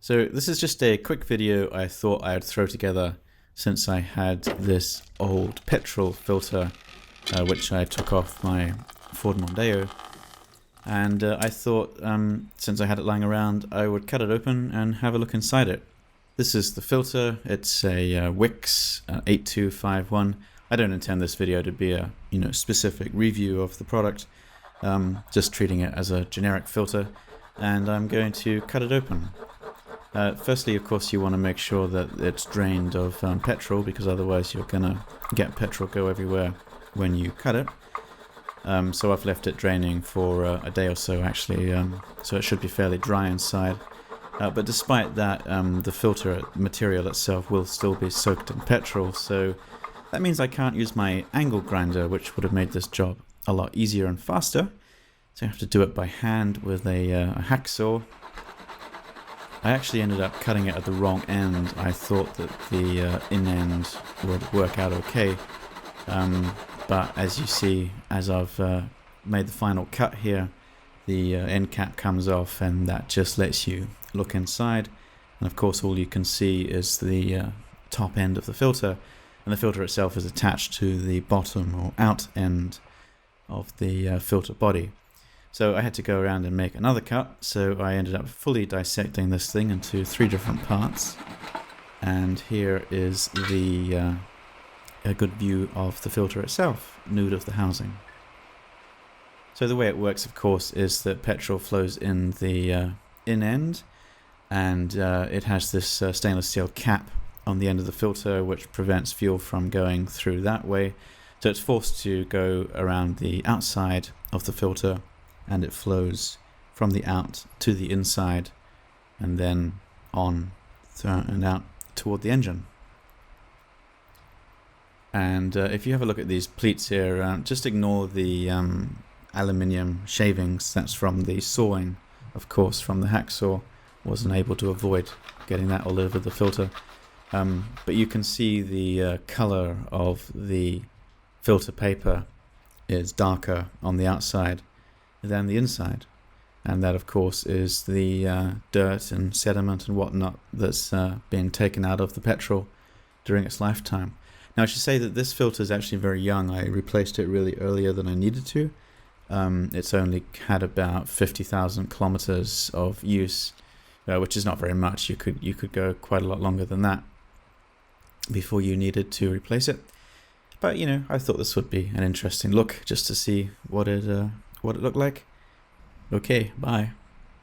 So this is just a quick video I thought I'd throw together since I had this old petrol filter which I took off my Ford Mondeo, and I thought since I had it lying around I would cut it open and have a look inside it. This is the filter. It's a Wix WF8251. I don't intend this video to be a specific review of the product, just treating it as a generic filter, and I'm going to cut it open. Firstly, of course, you want to make sure that it's drained of petrol, because otherwise you're going to get petrol go everywhere when you cut it. So I've left it draining for a day or so actually, so it should be fairly dry inside. But despite that, the filter material itself will still be soaked in petrol, so that means I can't use my angle grinder, which would have made this job a lot easier and faster. So I have to do it by hand with a hacksaw. I actually ended up cutting it at the wrong end. I thought that the in end would work out okay, but as you see, as I've made the final cut here, the end cap comes off, and that just lets you look inside, and of course all you can see is the top end of the filter, and the filter itself is attached to the bottom or out end of the filter body. So I had to go around and make another cut, so I ended up fully dissecting this thing into 3 different parts, and here is the a good view of the filter itself, nude of the housing. So the way it works, of course, is that petrol flows in the in end, and it has this stainless steel cap on the end of the filter which prevents fuel from going through that way, so it's forced to go around the outside of the filter, and it flows from the out to the inside and then on and out toward the engine. And if you have a look at these pleats here, just ignore the aluminium shavings. That's from the sawing, of course, from the hacksaw. Wasn't able to avoid getting that all over the filter. But you can see the color of the filter paper is darker on the outside than the inside, and that of course is the dirt and sediment and whatnot that's being taken out of the petrol during its lifetime. Now I should say that this filter is actually very young. I replaced it really earlier than I needed to. It's only had about 50,000 kilometers of use, which is not very much. You could go quite a lot longer than that before you needed to replace it. But I thought this would be an interesting look just to see what it looked like. Okay, bye.